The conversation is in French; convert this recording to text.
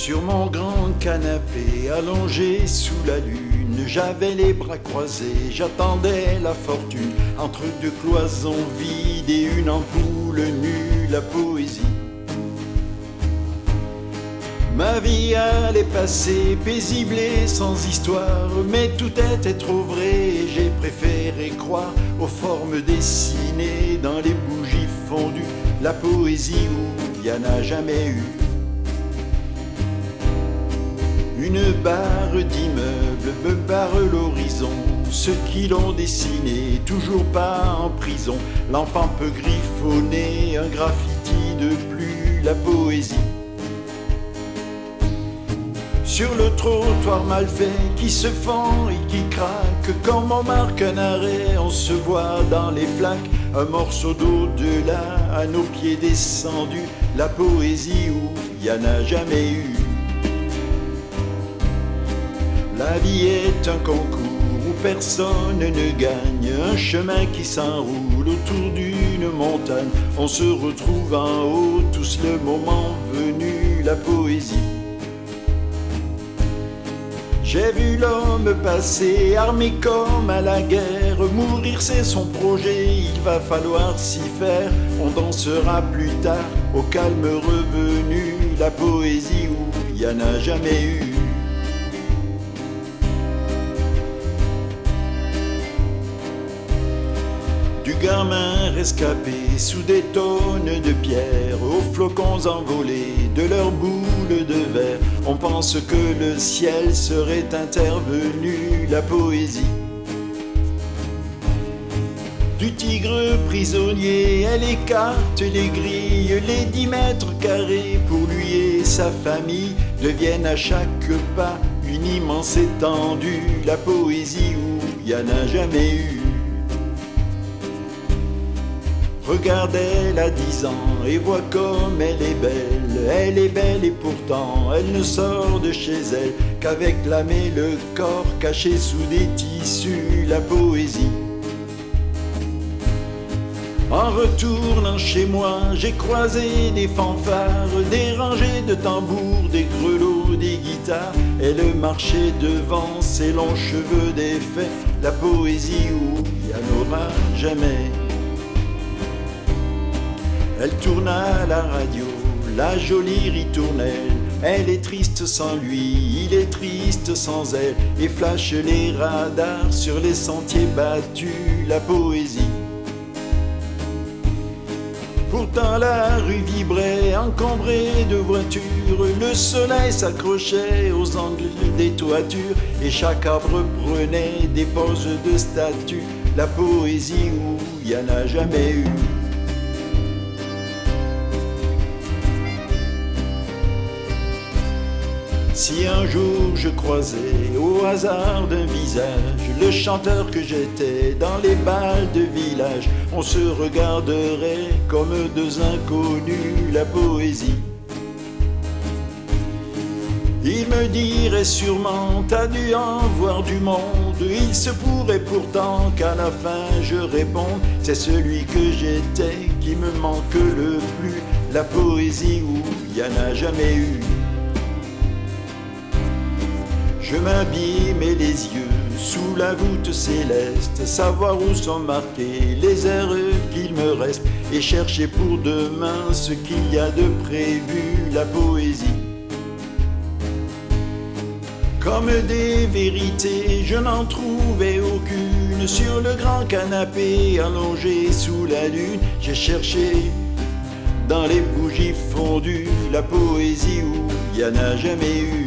Sur mon grand canapé, allongé sous la lune, j'avais les bras croisés, j'attendais la fortune. Entre deux cloisons vides et une ampoule nue, la poésie. Ma vie allait passer paisible et sans histoire, mais tout était trop vrai et j'ai préféré croire aux formes dessinées dans les bougies fondues, la poésie où y en a jamais eu. Une barre d'immeubles me barre l'horizon, ceux qui l'ont dessiné, toujours pas en prison. L'enfant peut griffonner un graffiti de plus, la poésie. Sur le trottoir mal fait, qui se fend et qui craque, comme on marque un arrêt, on se voit dans les flaques, un morceau d'au-delà, à nos pieds descendus, la poésie où y en a jamais eu. La vie est un concours où personne ne gagne, un chemin qui s'enroule autour d'une montagne. On se retrouve en haut, tous le moment venu, la poésie. J'ai vu l'homme passer, armé comme à la guerre. Mourir c'est son projet, il va falloir s'y faire. On dansera plus tard, au calme revenu, la poésie où il y en a jamais eu. Du gamin rescapé sous des tonnes de pierres, aux flocons envolés de leurs boules de verre, on pense que le ciel serait intervenu, la poésie. Du tigre prisonnier, elle écarte les grilles, les 10 mètres carrés pour lui et sa famille deviennent à chaque pas une immense étendue, la poésie où y en a jamais eu. Regarde-elle à 10 ans et vois comme elle est belle et pourtant elle ne sort de chez elle qu'avec l'âme et le corps cachés sous des tissus, la poésie. En retournant chez moi, j'ai croisé des fanfares, des rangées de tambours, des grelots, des guitares. Elle marchait devant ses longs cheveux défaits, la poésie où il n'y en aura jamais. Elle tourne à la radio, la jolie ritournelle. Elle est triste sans lui, il est triste sans elle. Et flash les radars sur les sentiers battus, la poésie. Pourtant la rue vibrait, encombrée de voitures. Le soleil s'accrochait aux angles des toitures et chaque arbre prenait des poses de statues, la poésie où il n'y en a jamais eu. Si un jour je croisais au hasard d'un visage le chanteur que j'étais dans les bals de village, on se regarderait comme deux inconnus, la poésie. Il me dirait sûrement t'as dû en voir du monde. Il se pourrait pourtant qu'à la fin je réponde c'est celui que j'étais qui me manque le plus, la poésie où il n'y en a jamais eu. Je m'abîme et les yeux sous la voûte céleste, savoir où sont marqués les heures qu'il me reste et chercher pour demain ce qu'il y a de prévu, la poésie. Comme des vérités, je n'en trouvais aucune sur le grand canapé allongé sous la lune. J'ai cherché dans les bougies fondues la poésie où il n'y en a jamais eu.